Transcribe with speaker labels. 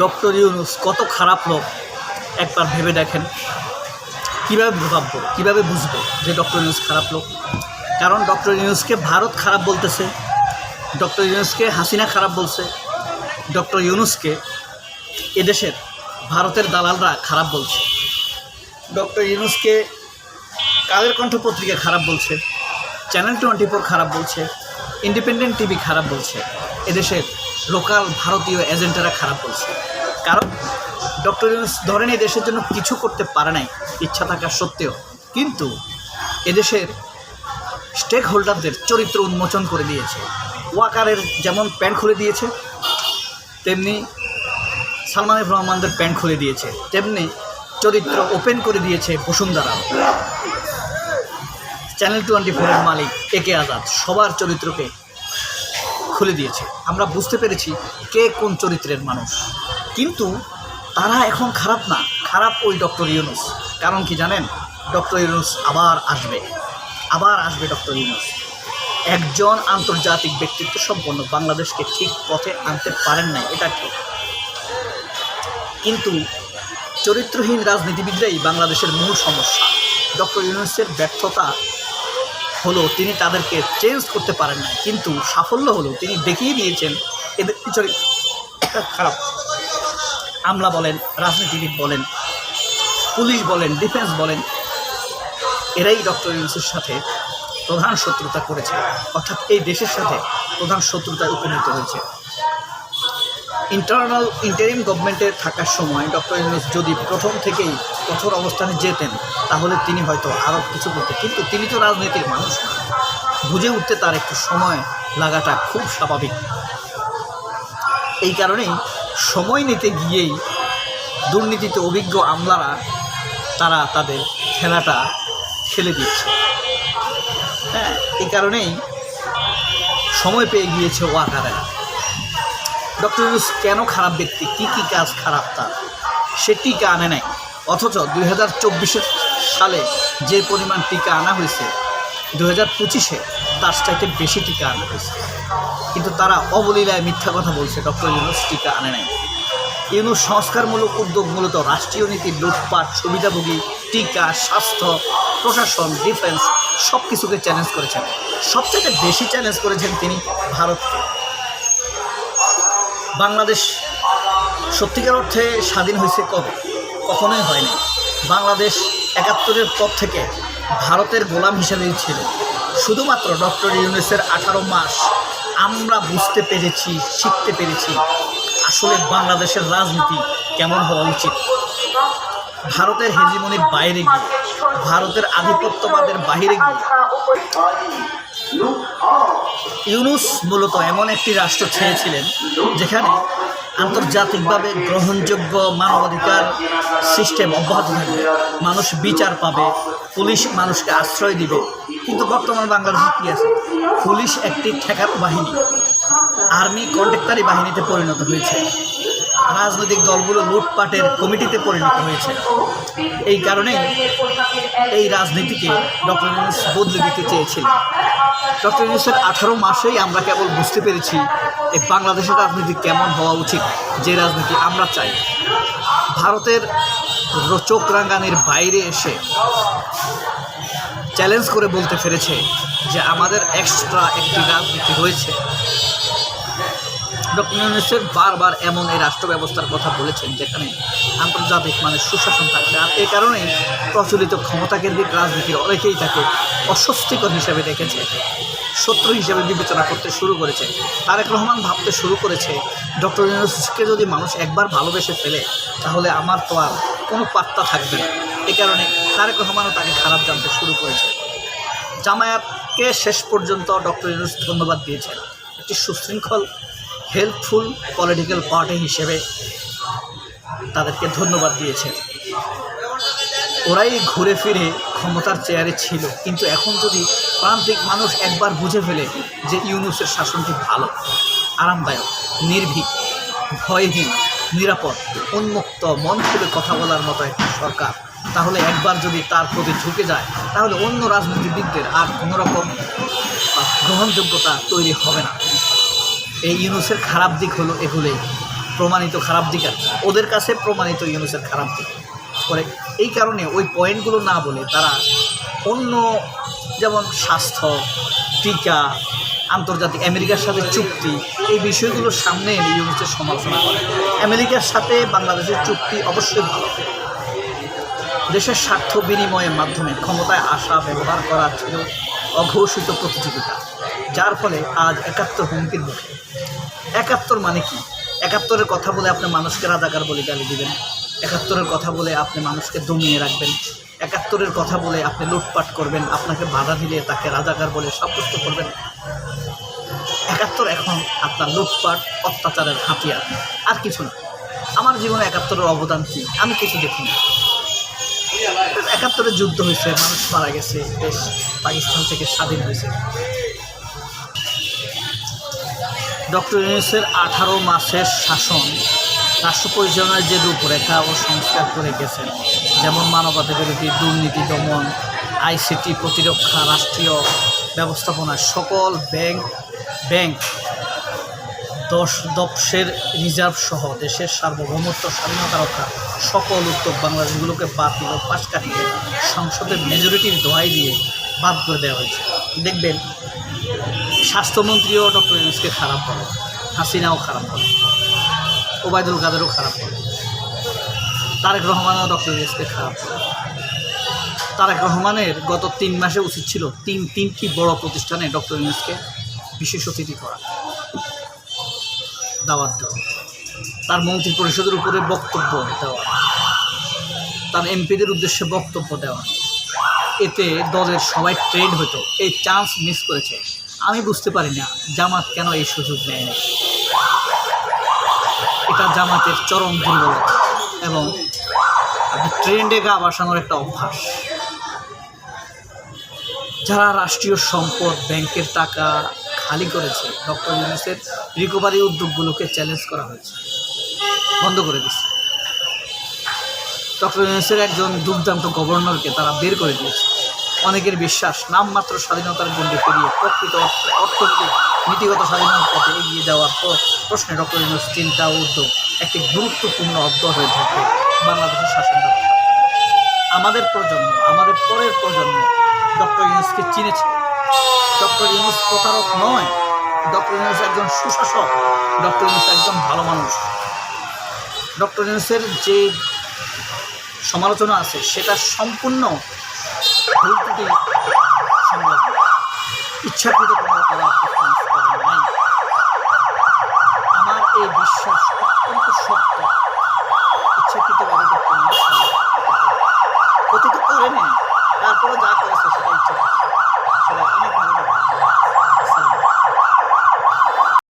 Speaker 1: Doctor Yunus কত খারাপ লোক একবার ভেবে দেখেন। কীভাবে ভাববো, কীভাবে বুঝবো যে ডক্টর ইউনূস খারাপ লোক? কারণ ডক্টর ইউনূসকে ভারত খারাপ বলতেছে, ডক্টর ইউনূসকে হাসিনা খারাপ বলছে, ডক্টর ইউনূসকে এদেশের ভারতের দালালরা খারাপ বলছে, ডক্টর ইউনূসকে কালের কণ্ঠ পত্রিকা খারাপ বলছে, চ্যানেল 24 খারাপ বলছে, ইন্ডিপেন্ডেন্ট টিভি খারাপ বলছে, এদেশের লোকাল ভারতীয় এজেন্টরা খারাপ বলছে। কারণ ডক্টর ইউনূস ধরেন এই দেশের জন্য কিছু করতে পারে নাই ইচ্ছা থাকা সত্ত্বেও, কিন্তু এদেশের স্টেক হোল্ডারদের চরিত্র উন্মোচন করে দিয়েছে। ওয়াকারের যেমন প্যান্ট খুলে দিয়েছে, তেমনি সালমান এফ রহমানদের প্যান্ট খুলে দিয়েছে, তেমনি চরিত্র ওপেন করে দিয়েছে বসুন্ধরা, চ্যানেল 24-এর মালিক একে আজাদ, সবার চরিত্রকে খুলে দিয়েছে। আমরা বুঝতে পেরেছি কে কোন চরিত্রের মানুষ। কিন্তু তারা এখন খারাপ না, খারাপ ওই ডক্টর ইউনূস। কারণ কি জানেন? ডক্টর ইউনূস আবার আসবে ডক্টর ইউনূস। একজন আন্তর্জাতিক ব্যক্তিত্ব সম্পন্ন বাংলাদেশকে ঠিক পথে আনতে পারেন নাই, এটা ঠিক। কিন্তু চরিত্রহীন রাজনীতিবিদরাই বাংলাদেশের মূল সমস্যা। ডক্টর ইউনূসের ব্যর্থতা হলো তিনি তাদেরকে চেঞ্জ করতে পারেন না, কিন্তু সাফল্য হলো তিনি দেখিয়ে দিয়েছেন এদের চরিত্র খারাপ। আমলা বলেন, রাজনীতিবিদ বলেন, পুলিশ বলেন, ডিফেন্স বলেন, এরাই ডক্টর ইউনূসের সাথে প্রধান শত্রুতা করেছে, অর্থাৎ এই দেশের সাথে প্রধান শত্রুতায় উপনীত হয়েছে। ইন্টারিম গভর্নমেন্টে থাকার সময় ডক্টর ইউনূস যদি প্রথম থেকেই কঠোর অবস্থানে যেতেন তাহলে তিনি হয়তো আরও কিছু করতেন, কিন্তু তিনি তো রাজনীতির মানুষ না, বুঝে উঠতে তার একটু সময় লাগাটা খুব স্বাভাবিক। এই কারণেই সময় নিতে গিয়েই দুর্নীতিতে অভিজ্ঞ আমলারা তারা তাদের খেলাটা খেলে দিচ্ছে। হ্যাঁ, এই কারণেই সময় পেয়ে গিয়েছে ওয়াকারেরা। ডক্টর ইউনূস কেন খারাপ ব্যক্তি, কী কী কাজ খারাপ তার, সে টিকা আনে নাই। অথচ 2024 সালে যে পরিমাণ টিকা আনা হয়েছে 2025-এ তার চাইতে বেশি টিকা আনা হয়েছে। কিন্তু তারা অবলীলায় মিথ্যা কথা বলছে, ডক্টর ইউনূস টিকা আনে নাই। ইউনূস সংস্কারমূলক উদ্যোগ মূলত রাষ্ট্রীয় নীতি, লুটপাট, সুবিধাভোগী, টিকা, স্বাস্থ্য, প্রশাসন, ডিফেন্স সব কিছুকে চ্যালেঞ্জ করেছেন। সবচেয়ে বেশি চ্যালেঞ্জ করেছেন তিনি ভারতকে। বাংলাদেশ সত্যিকার অর্থে স্বাধীন হয়েছে কবে? কখনোই হয়নি। বাংলাদেশ 71-এর পর থেকে ভারতের গোলাম হিসেবেই ছিল। শুধুমাত্র ডক্টর ইউনূসের 18 মাস আমরা বুঝতে পেরেছি, শিখতে পেরেছি আসলে বাংলাদেশের রাজনীতি কেমন হওয়া উচিত। ভারতের হেজিমনির বাইরে গিয়ে, ভারতের আধিপত্যবাদের বাইরে গিয়ে ইউনূস মূলত এমন একটি রাষ্ট্র ছেড়েছিলেন যেখানে আন্তর্জাতিকভাবে গ্রহণযোগ্য মানবাধিকার সিস্টেম অব্যাহত থাকবে, মানুষ বিচার পাবে, পুলিশ মানুষকে আশ্রয় দিবে। কিন্তু বর্তমান বাংলাদেশে কী আছে? পুলিশ একটি ঠেকানো বাহিনী, আর্মি কন্ট্রাক্টরি বাহিনীতে পরিণত হয়েছে, রাজনৈতিক দলগুলো লুটপাটের কমিটিতে পরিণত হয়েছে। এই কারণেই এই রাজনীতিকে ডক্টর ইউনূস বদলে দিতে চেয়েছিলেন। ডক্টর ইউনূসের 18 মাসেই আমরা কেবল বুঝতে পেরেছি এই বাংলাদেশের রাজনীতি কেমন হওয়া উচিত, যে রাজনীতি আমরা চাই। ভারতের চোখ রাঙানির বাইরে এসে চ্যালেঞ্জ করে বলতে পেরেছে যে আমাদের এক্সট্রা একটি রাজনীতি রয়েছে। ডক্টর ইউনূসের বারবার এমন এই রাষ্ট্র ব্যবস্থার কথা বলেছেন যেখানে আন্তর্জাতিক মানে সুশাসন থাকবে। আর এই কারণে প্রচলিত ক্ষমতাকেন্দ্রিক রাজনীতির অনেকেই তাকে অস্বস্তিকর হিসেবে দেখেছে, শত্রু হিসেবে বিবেচনা করতে শুরু করেছে। তারেক রহমান ভাবতে শুরু করেছে ডক্টর ইউনূসকে যদি মানুষ একবার ভালোবেসে ফেলে তাহলে আমার তো আর কোনো পাত্তা থাকবে না। এই কারণে তারেক রহমানও তাকে খারাপ জানতে শুরু করেছে। জামায়াতকে শেষ পর্যন্ত ডক্টর ইউনূস ধন্যবাদ দিয়েছেন, একটি সুশৃঙ্খল হেল্পফুল পলিটিক্যাল পার্টি হিসেবে তাদেরকে ধন্যবাদ দিয়েছেন। ওরাই ঘুরে ফিরে ক্ষমতার চেয়ারে ছিল, কিন্তু এখন যদি প্রান্তিক মানুষ একবার বুঝে ফেলে যে ইউনূসের শাসনটি ভালো, আরামদায়ক, নির্ভীক, ভয়হীন, নিরাপদ, উন্মুক্ত, মন খুলে কথা বলার মতো একটা সরকার, তাহলে একবার যদি তার প্রতি ঝুঁকে যায় তাহলে অন্য রাজনীতিবিদদের আর কোনোরকম গ্রহণযোগ্যতা তৈরি হবে না। এই ইউনূসের খারাপ দিক হলো এগুলোই। প্রমাণিত খারাপ দিক আছে, ওদের কাছে প্রমাণিত ইউনূসের খারাপ দিক করে। এই কারণে ওই পয়েন্টগুলো না বলে তারা অন্য, যেমন স্বাস্থ্য, টিকা, আন্তর্জাতিক আমেরিকার সাথে চুক্তি, এই বিষয়গুলোর সামনে এনে ইউনূসের সমালোচনা করে। আমেরিকার সাথে বাংলাদেশের চুক্তি অবশ্যই ভালো, দেশের স্বার্থ বিনিময়ের মাধ্যমে ক্ষমতায় আসা ব্যবহার করা ছিল অঘোষিত প্রতিযোগিতা, যার ফলে আজ ৭১ হুমকির মুখে। ৭১ মানে কি? ৭১-এর কথা বলে আপনি মানুষকে রাজাকার বলে গালি দিবেন, ৭১-এর কথা বলে আপনি মানুষকে দমিয়ে রাখবেন, ৭১-এর কথা বলে আপনি লুটপাট করবেন, আপনাকে বাধা দিলে তাকে রাজাকার বলে সাব্যস্ত করবেন। ৭১ এখন আপনার লুটপাট, অত্যাচারের হাতিয়ার, আর কিছু না। আমার জীবনে ৭১-এর অবদান কী আমি কিছু দেখিনি। ৭১-এর যুদ্ধ হয়েছে, মানুষ মারা গেছে, দেশ পাকিস্তান থেকে স্বাধীন হয়েছে। ডক্টর ইউনূসের 18 মাসের শাসন রাষ্ট্র পরিচালনার যে রূপরেখা ও সংস্কার করে গেছেন, যেমন মানবতাবিরোধী, দুর্নীতি দমন, আইসিটি, প্রতিরক্ষা, রাষ্ট্রীয় ব্যবস্থাপনা, সকল ব্যাংক দপ্তরের রিজার্ভ সহ দেশের সার্বভৌমত্ব, স্বাধীনতা রক্ষা সকল উদ্যোগ বাংলাদেশগুলোকে বাতিল ও পাশ কাটিয়ে সংসদের মেজরিটির দোহাই দিয়ে বাদ করে দেওয়া হয়েছে। দেখবেন স্বাস্থ্যমন্ত্রীও ডক্টর ইউনূসকে খারাপ বলে, হাসিনাও খারাপ বলে, ওবায়দুল কাদেরও খারাপ বলে, তারেক রহমানও ডক্টর ইউনূসকে খারাপ বলে। তারেক রহমানের গত 3 মাসে উচিত ছিল তিনটি বড় প্রতিষ্ঠানে ডক্টর ইউনূসকে বিশেষ অতিথি করা, দাওয়াত দেওয়া, তার মন্ত্রী পরিষদের উপরে বক্তব্য দেওয়া, তার এমপিদের উদ্দেশ্যে বক্তব্য দেওয়া, এতে দলের সবাই ট্রেন্ড হতো। এই চান্স মিস করেছে। আমি বুঝতে পারি না জামাত কেন এই সুযোগ নেয় না। এটা জামাতের চরম দুর্বলতা এবং ট্রেন্ডে গা বাসানোর একটা অভ্যাস। যারা রাষ্ট্রীয় সম্পদ, ব্যাংকের টাকা খালি করেছে, ডক্টর ইউনূসের রিকভারি উদ্যোগগুলোকে চ্যালেঞ্জ করা হয়েছে, বন্ধ করে দিচ্ছে। ডক্টর ইউনূসের একজন দুর্দান্ত গভর্নরকে তারা বের করে দিয়েছে। অনেকের বিশ্বাস নামমাত্র স্বাধীনতার গণ্ডি পেরিয়ে প্রকৃত অর্থনৈতিক নীতিগত স্বাধীনতার পথে এগিয়ে যাওয়ার প্রশ্নে ডক্টর ইউনূস চিন্তা ও উদ্যোগ একটি গুরুত্বপূর্ণ অধ্যায় হয়ে থাকে বাংলাদেশের শাসন ব্যবস্থা। আমাদের প্রজন্ম, আমাদের পরের প্রজন্ম ডক্টর ইউনূসকে চিনেছে। ডক্টর ইউনূস প্রতারক নয়, ডক্টর ইউনূস একজন সুশাসক, ডক্টর ইউনূস একজন ভালো মানুষ। ডক্টর ইউনূসের যে সমালোচনা আছে সেটা সম্পূর্ণ ভুল ত্রুটি সংলগ্ন, ইচ্ছাকৃত কোনো করার নাই। আমার এই বিশ্বাস অত্যন্ত সত্য। ইচ্ছাকৃতভাবে ডক্টর ইউনূস ক্ষতি তো করেনি, তারপরে যা করেছে সেটা ইচ্ছাকৃত, সেটা